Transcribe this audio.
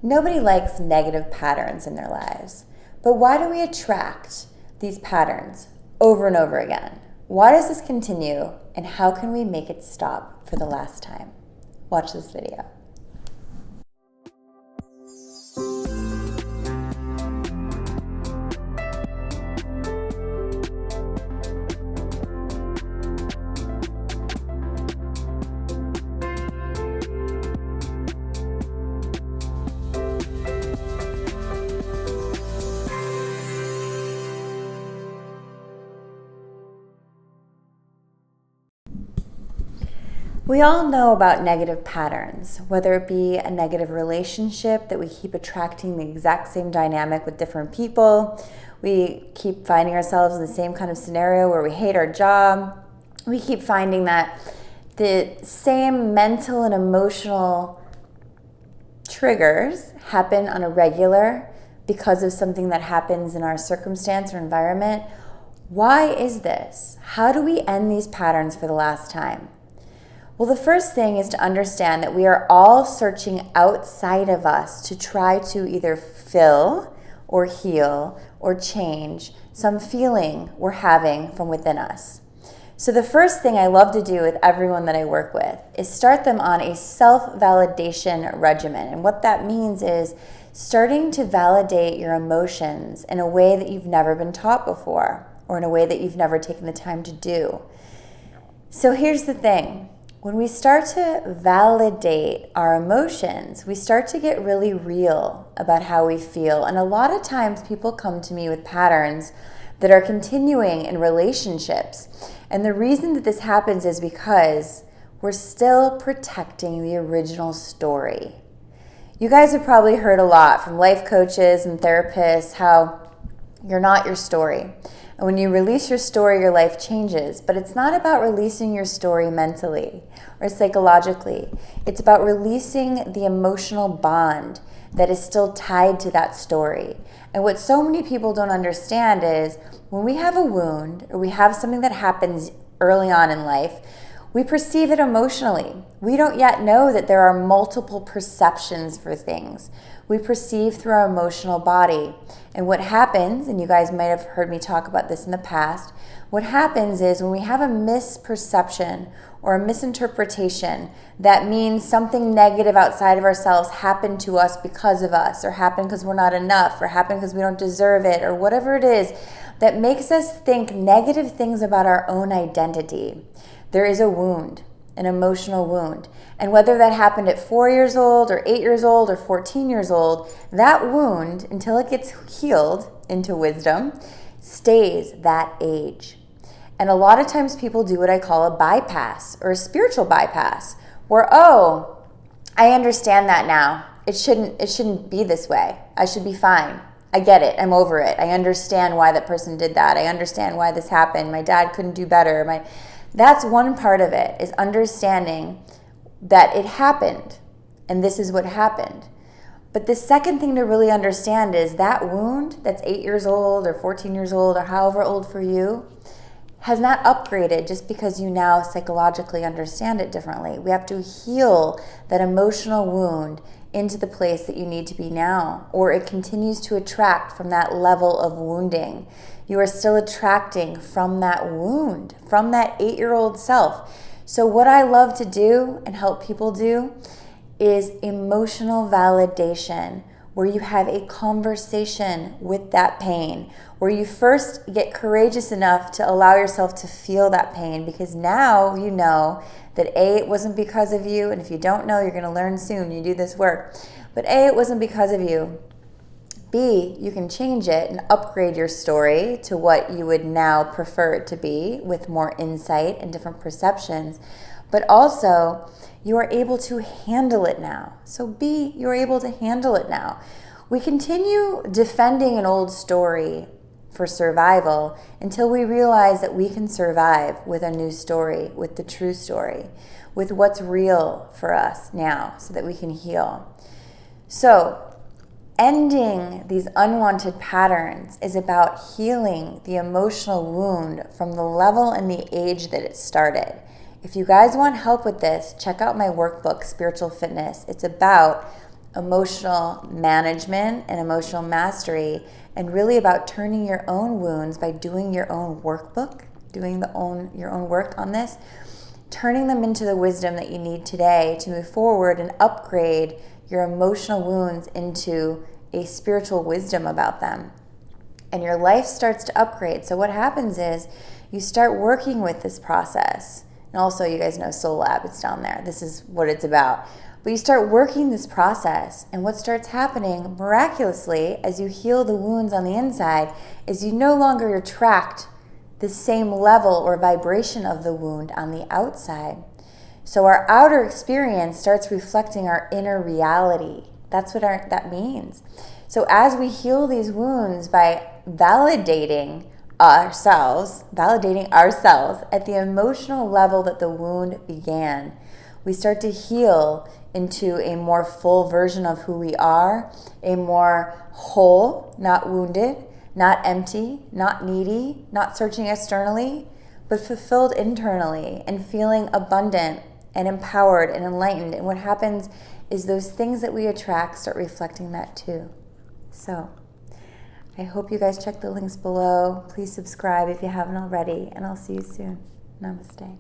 Nobody likes negative patterns in their lives. But why do we attract these patterns over and over again? Why does this continue, and how can we make it stop for the last time? Watch this video. We all know about negative patterns, whether it be a negative relationship that we keep attracting the exact same dynamic with different people. We keep finding ourselves in the same kind of scenario where we hate our job. We keep finding that the same mental and emotional triggers happen on a regular because of something that happens in our circumstance or environment. Why is this? How do we end these patterns for the last time? Well, the first thing is to understand that we are all searching outside of us to try to either fill or heal or change some feeling we're having from within us. So the first thing I love to do with everyone that I work with is start them on a self-validation regimen. And what that means is starting to validate your emotions in a way that you've never been taught before, or in a way that you've never taken the time to do. So here's the thing. When we start to validate our emotions, we start to get really real about how we feel. And a lot of times people come to me with patterns that are continuing in relationships. And the reason that this happens is because we're still protecting the original story. You guys have probably heard a lot from life coaches and therapists how you're not your story. And when you release your story, your life changes. But it's not about releasing your story mentally or psychologically. It's about releasing the emotional bond that is still tied to that story. And what so many people don't understand is when we have a wound or we have something that happens early on in life, we perceive it emotionally. We don't yet know that there are multiple perceptions for things. We perceive through our emotional body. And what happens, and you guys might have heard me talk about this in the past, what happens is when we have a misperception or a misinterpretation that means something negative outside of ourselves happened to us because of us, or happened because we're not enough, or happened because we don't deserve it, or whatever it is that makes us think negative things about our own identity. There is a wound, an emotional wound. And whether that happened at 4 years old or 8 years old or 14 years old, that wound, until it gets healed into wisdom, stays that age. And a lot of times people do what I call a bypass or a spiritual bypass where, oh, I understand that now. It shouldn't be this way. I should be fine. I get it. I'm over it. I understand why that person did that. I understand why this happened. My dad couldn't do better. That's one part of it, is understanding that it happened and this is what happened. But the second thing to really understand is that wound that's 8 years old or 14 years old or however old for you has not upgraded just because you now psychologically understand it differently. We have to heal that emotional wound into the place that you need to be now, or it continues to attract from that level of wounding. You are still attracting from that wound, from that 8-year-old self. So what I love to do and help people do is emotional validation, where you have a conversation with that pain, where you first get courageous enough to allow yourself to feel that pain, because now you know that A, it wasn't because of you, and if you don't know, you're going to learn soon, you do this work, but A, it wasn't because of you. B, you can change it and upgrade your story to what you would now prefer it to be with more insight and different perceptions. But also, you are able to handle it now. So B, you're able to handle it now. We continue defending an old story for survival until we realize that we can survive with a new story, with the true story, with what's real for us now so that we can heal. So, ending these unwanted patterns is about healing the emotional wound from the level and the age that it started. If you guys want help with this, check out my workbook, Spiritual Fitness. It's about emotional management and emotional mastery, and really about turning your own wounds by doing your own workbook, doing your own work on this, turning them into the wisdom that you need today to move forward and upgrade your emotional wounds into a spiritual wisdom about them. And your life starts to upgrade. So what happens is you start working with this process. And also, you guys know Soul Lab, it's down there. This is what it's about. But you start working this process, and what starts happening miraculously as you heal the wounds on the inside is you no longer attract the same level or vibration of the wound on the outside. So our outer experience starts reflecting our inner reality. That's what that means. So as we heal these wounds by validating ourselves at the emotional level that the wound began, we start to heal into a more full version of who we are, a more whole, not wounded, not empty, not needy, not searching externally, but fulfilled internally and feeling abundant and empowered and enlightened. And what happens is those things that we attract start reflecting that too. So I hope you guys check the links below. Please subscribe if you haven't already, and I'll see you soon. Namaste.